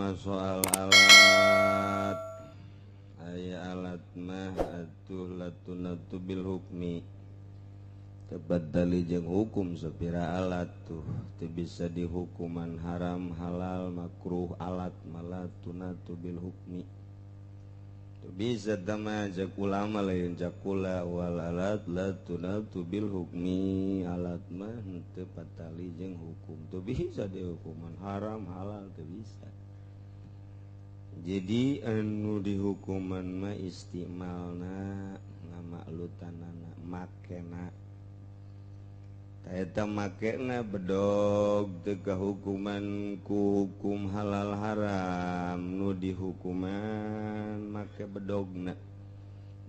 mah soal alat aya alat mah atuh latunatu bil hukmi tepat dali jeung hukum sapira alat tuh teu bisa dihukuman haram halal makruh alat malah tunatu bil hukmi teu bisa tama jak ulama lain jakula wal alat latunatu bil hukmi alat mah teu patali jeung hukum teu bisa dihukuman haram halal teu bisa. Jadi anu dihukuman mah istimalna ngamaklutanana makena eta makena bedog teu kahukuman ku hukum halal haram nu dihukuman make bedogna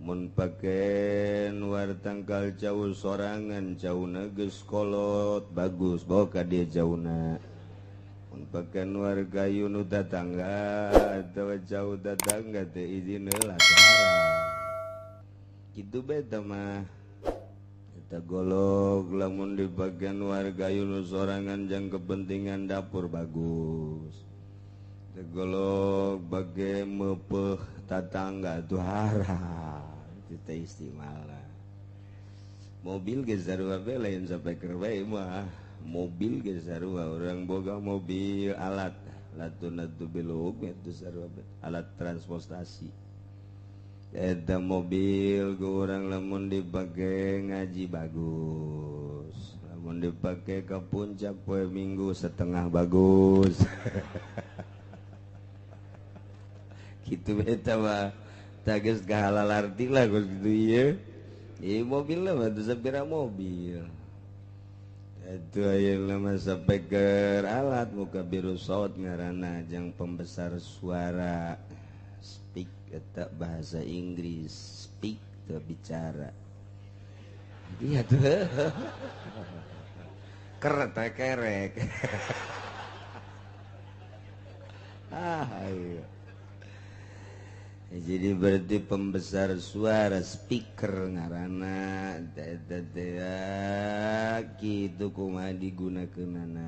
mun pake nuar tangkal jauh sorangan jauhna geus kolot bagus bawa ka dieu jauhna mun pake nuar gayu nu tatangga atawa jauh tatangga teu izin heula haram kitu beta mah eta golog lamun di bagian warga yunus sorangan jang kepentingan dapur bagus eta golog bage meupeuh tatangga tu haram kita istimewa mobil ge sarua bae lain sapeker bae mah mobil ge sarua urang boga mobil alat latunatu bilug itu sarua alat transportasi eta mobil ke orang lamun dipake ngaji bagus lamun dipake ke puncak poe minggu setengah bagus gitu eta mah tages kahalal arti lah gitu ieu ieu mobil lah mah sapira mobil itu ayeuna mah sapeker alat muka biru saut ngaranna jang pembesar suara speak eta bahasa Inggris speak teu bicara iya tuh kerek ayo. Jadi berarti pembesar suara speaker ngaranna eta teh kitu kumaha digunakeunana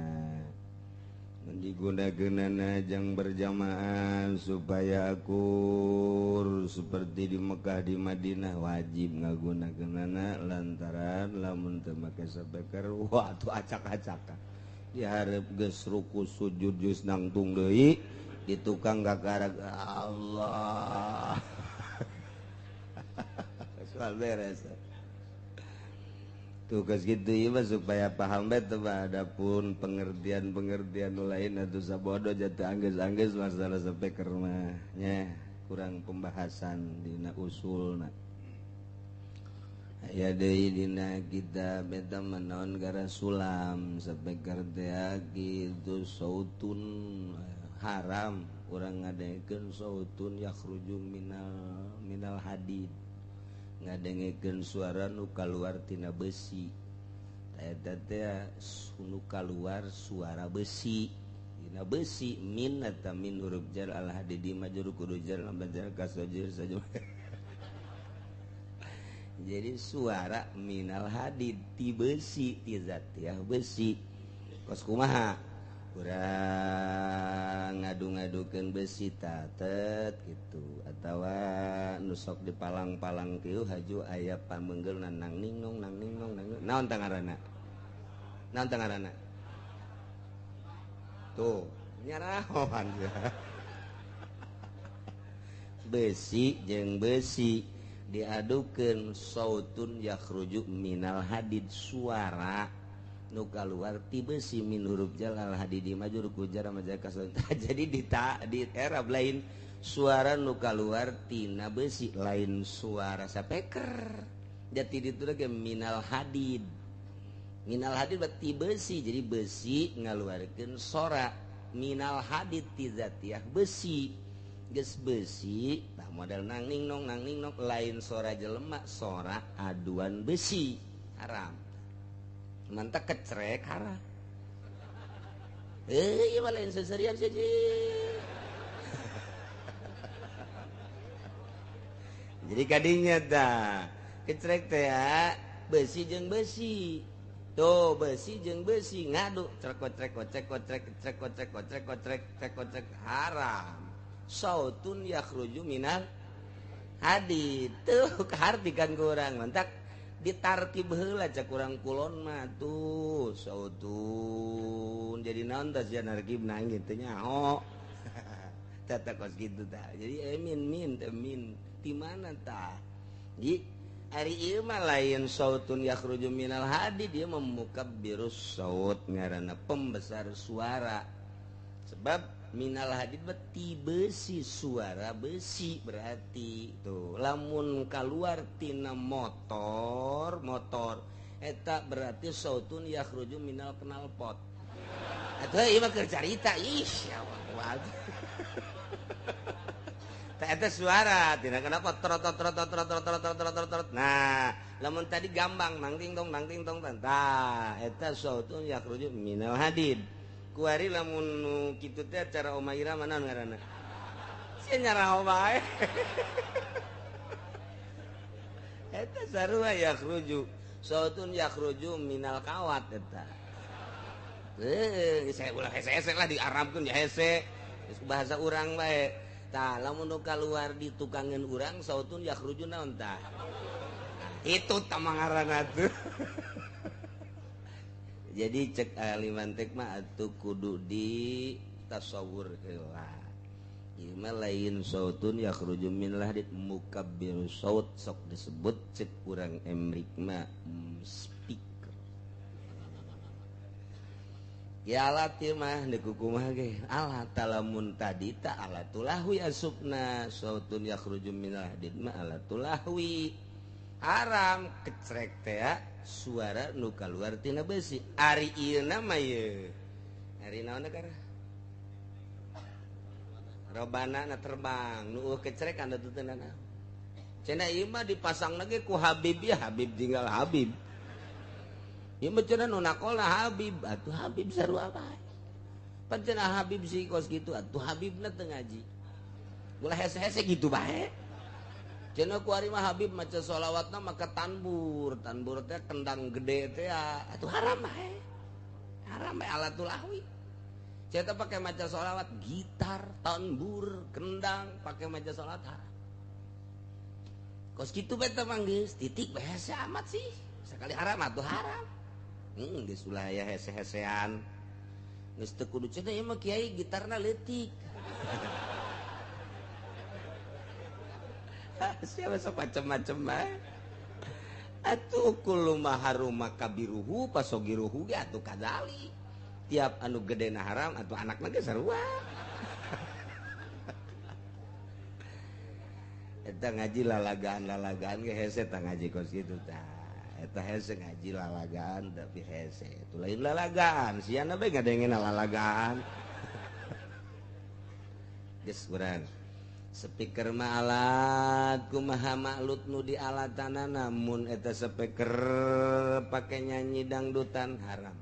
digunakeunana jang berjamaah supaya akur seperti di Mekah di Madinah wajib ngagunakeunana lantaran lamun teu make sabeker wah atuh acak-acakan dihareup geus ruku sujud geus nangtung deui di tukang gagarag Allah soal beres tugas gitu ieu mah supaya paham bae teh adapun pengertian-pengertian nu lain atuh sabodo jatuh anggeus-anggeus masalah sapeker mah nya kurang pembahasan dina usulna aya deui dina kitab eta manaon gara sulam sapeker teh kitu sautun haram urang ngadengekeun sautun yakhruju minal hadid ngadengekeun suara nu kaluar tina besi eta teh nu kaluar suara besi dina besi min eta min huruf jar al hadidi majrur kudu jar lambat jar kasajir saja jadi suara minal hadid ti besi ti zat ya besi kos kumaha urang ngadu-ngadukeun besi tatet gitu atawa nusok di palang-palang kieu haju aya pamenggulna nang ningnong naon tah ngaranna tuh nyarahoan besi jeung besi diadukeun sautun yakhruju minal hadid suara nu kaluar ti besi min huruf jal al hadidi majrur ku jar majrur kasr jadi di era lain suara nu kaluar tina besi lain suara sapeker jadi ditu ge minal hadid berarti besi jadi besi ngaluarkeun sora minal hadid ti zatiah besi geus besi tah model nang ningnong lain sora jelema sora aduan besi haram mantap kecrek hara iya lain seserian saja jadi kadinya dah kecrek teh besi jeung besi tuh besi jeung besi ngadu trek haram sautun yakhruju minal hadid tuh kehartikan kurang mantak ditarkib heula cak urang kulon mah tuh sautun jadi naon tas jan narkib nang kitu nya ho tata kos kitu tah jadi min di mana tah di ari ieu mah lain sautun yakhruju minal hadid dia memukabbirus saut ngaranna pembesar suara sebab minal hadid beti besi suara besi berarti tuh lamun keluar tina motor eta berarti sautun yakhruju minal knalpot atuh ieu mah keur carita ya Allah eta suara tina kenapa trot nah lamun tadi gambang nang ting tong tah eta sautun yakhruju minal hadid kuari lamun kitu teh cara Omaira mana ngaranna sia nyarah bae eta sarua yakhruju sautun yakhruju minal kawat eta saya ulah hese-hese lah diarabkeun ya hese bahasa urang bae tah lamun nu kaluar di tukangan urang sautun yakhruju naon tah itu tamangaranna tuh jadi cek aliman tek mah atuh kudu di tasawur heula ieu mah lain sautun yakhruju minal hadid mukabbirus saut sok disebut cek urang emrik mah speaker ya alat ieu mah deuk kumaha ge alat talamun tadi ta alatul lahwi asupna sautun yakhruju minal hadid mah alatul lahwi haram kecrek teh suara nu kaluar tina besi ari ieu nama ye ari naon negara robana na terbang nu kecrek anda teu tenan cenah ieu mah dipasang lagi ku Habib ya Habib tinggal Habib ieu mah cenah nu nakolna Habib atuh Habib sarua bae pan cenah Habib si kos kitu atuh Habibna teu ngaji ulah hese-hese gitu bae cenah ku ari mah Habib maca sholawatna maka tanbur teh kendang gede teh atuh haram bae alatul lahwi cenah pakai maca sholawat gitar tanbur kendang pakai maca sholawat haram kos kitu bae teh mah geus titik bae hese amat sih sakali haram atuh haram geus ulah aya hese-hesean geus teu kudu cenah ieu mah kiai gitarna leutik siapa sok macem-macem bae atuh kullu maharuma kabiruhu pasogiruhu ge atuh kadali tiap anu gedena haram atuh anakna ge sarua eta ngaji lalagaan ge hese tah ngaji kos kitu tah eta hese ngaji lalagaan tapi hese itu lain lalagaan siana bae ngadengeun lalagaan geus urang speaker mah alat kumaha maklut nu di alatana namun eta speaker pake nyanyi dangdutan haram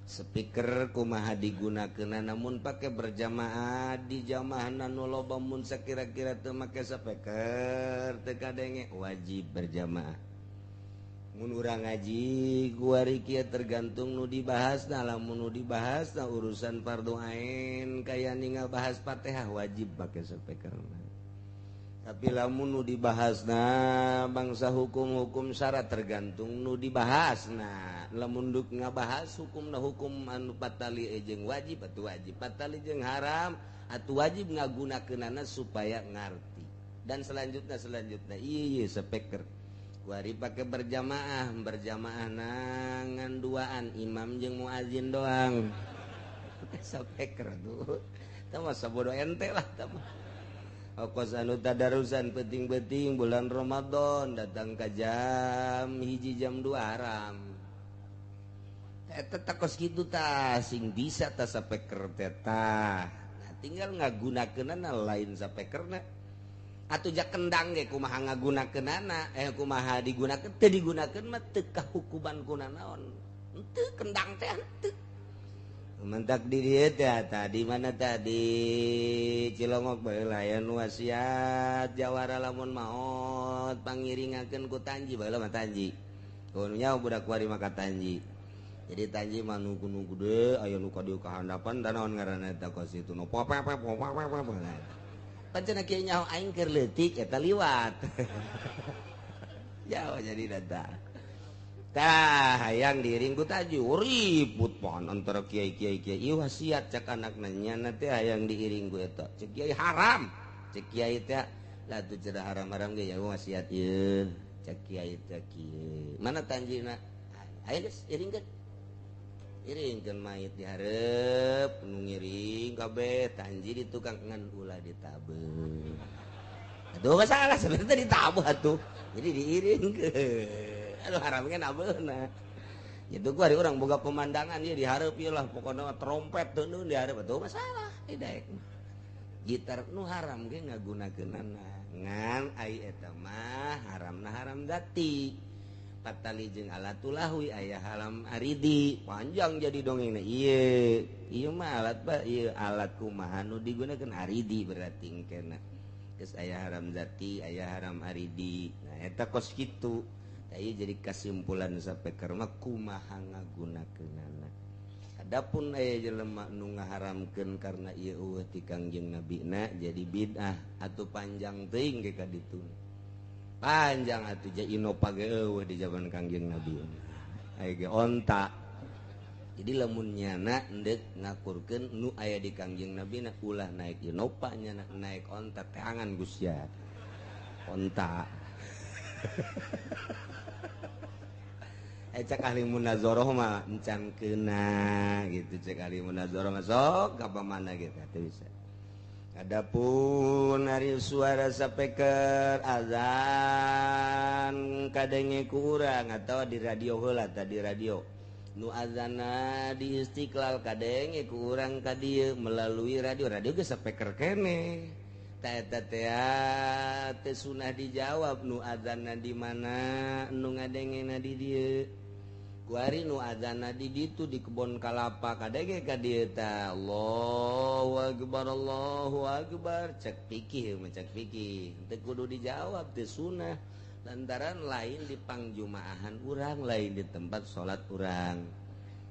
speaker kumaha digunakeun namun pake berjamaah di jamaahna nu loba mun sakira-kira teu make speaker teu kadenge wajib berjamaah mun urang ngaji kuari kieu tergantung nu dibahasna lamun nu dibahasna urusan fardu ain kaya ningal bahas Fatihah wajib pake speakerna tapi lamun nu dibahasna bangsa hukum-hukum syarat tergantung nu dibahasna lamun duk ngabahas hukumna hukum anu patali jeung wajib atuh wajib patali jeung haram atuh wajib ngagunakeunana supaya ngarti dan selanjutnya ieu speaker kuari pakai berjamaah nangan duaan imam jeung muazin doang speaker tuh tah mah sabodo ente lah tah mah kos anu tadarusan penting-penting bulan Ramadan datang ka jam 1 jam 2 haram eta tah kos kitu tah sing bisa tah speaker teh tah nah, tinggal ngagunakeunana lain speakerna atuh jak kendang ge kumaha ngagunakeunana kumaha digunakeun teu digunakeun mah teu kahukuman kuna naon teu kendang teh teu mentak di dieu teh tadi mana tadi Cilongok bae layan wasiat jawara lamun maot pangiringakeun ku tanji bae mah tanji Kununya budak kuari maka Tanji. Jadi Tanji mah nu gede aya nu ka dieu ka handapan da naon ngaranna eta kos itu nu popepep. Pan cenah kieu nyaho aing keur leutik eta liwat. Ya jadi dada. Tah hayang diring ku Taju ribut pon antara kiai-kiai ieu wasiat cak anakna nyana teh hayang diiring ku eta. Cek kiai haram. Cek kiai teh lah tu cenah haram-haram ge ya wasiat ieu. Cek kiai teh kieu. Mana Tanjina? Ayo geus iringkeun. Iringkeun mayit di hareup nu ngiring kabeh Tanji di tukang ngan ulah ditabeung. Atuh mah salah sebenarnya ditabuh atuh. Jadi diiringkeun. Aduh haramkeun abeuna. Itu ku hari urang boga pemandangan ieu di hareup ieu lah pokona trompet teu di hareup atuh masalah daek. Gitar nu haram ge ngagunakeunana. Ngan ai eta mah haramna haram dati. Patali jeung alatulahwi aya halam aridi panjang jadi dongengna ieu mah alat ba ieu alat kumaha nu digunakeun aridi berarti engkena geus aya haram zati aya haram aridi nah eta kos kitu da ieu jadi kesimpulan sapeker mah kumaha ngagunakeunana adapun aya jelema nu ngaharamkeun karena ieu eueuh ti Kangjeng Nabina jadi bid'ah atuh panjang teuing ge ka ditu panjang atuh ja inopa ge eueuh di zaman Kangjeng Nabi. Aya ge onta. Jadi lamun nyana endek ngakurkeun nu aya di Kangjeng Nabi na ulah naik inopa nyana naik onta teangan Gus ya. Onta. Cek ahli munazoroh mah encan keuna gitu cek ahli munazoroh mah sok ka pamana gitu teu bisa. Adapun hari suara sapeker azan kadenge ku urang atawa di radio heula tadi radio nu azana di Istiqlal kadenge ku urang ka dieu melalui radio geus sapeker keneh ta eta teh teu sunah dijawab nu azanna di mana nu ngadengena di dieu kuari nu azana di ditu di kebon kalapa kadege ka dieu tah Allahu akbar cek fikih cek fikih teu kudu dijawab teu sunah lantaran lain di pangjumaahan urang lain di tempat salat urang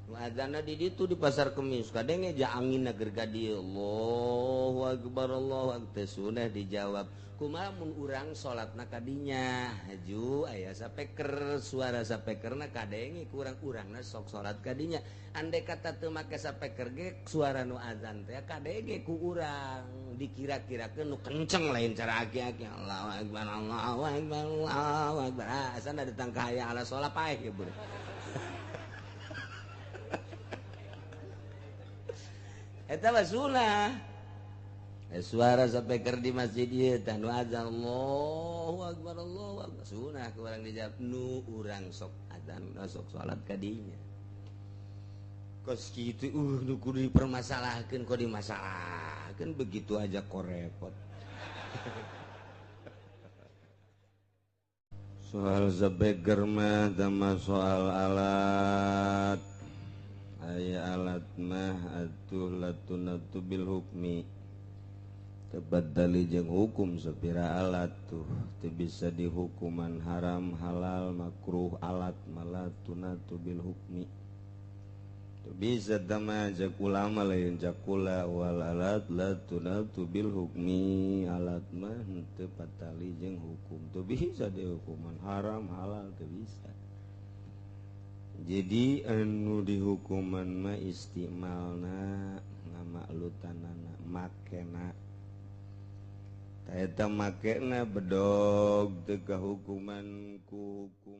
nu azana di ditu di pasar Kemis kadenge ja anginna keur ka dieu Allahu akbar teu sunah dijawab kumaha mun urang salatna ka dinya haju aya sapeker suara sapekerna kadenge ku urang-urangna sok salat ka dinya andai kata teu make sapeker ge suara nu azan teh kadenge ku urang dikira-kirakeun nu kenceng lain cara aki-aki Allahu akbar Allahu akbar Allahu akbar asana datang ka hayya ala sholat paeh ya bro eta mah sunah suara sapeker di masjid ieu tah nu azan Allahu akbar sunah ku urang dijawab nu urang sok azan sok salat ka dinya kos kitu nu kudu dipermasalahkeun kok dimasalahkeun begitu aja kok repot soal sapeker mah sama soal alat aya alat mah atuh latunatu bil hukmi tebadali jeung hukum sapira alat tuh teu bisa dihukuman haram halal makruh alat malah tunatu bil hukmi teu bisa tama jak ulama lain jakula wal alat la tunatu bil hukmi alat mah teu patali jeung hukum teu bisa dihukuman haram halal teu bisa jadi anu dihukuman mah istimalna ngamaklutanana makena eta makena bedog teu kahukuman ku hukum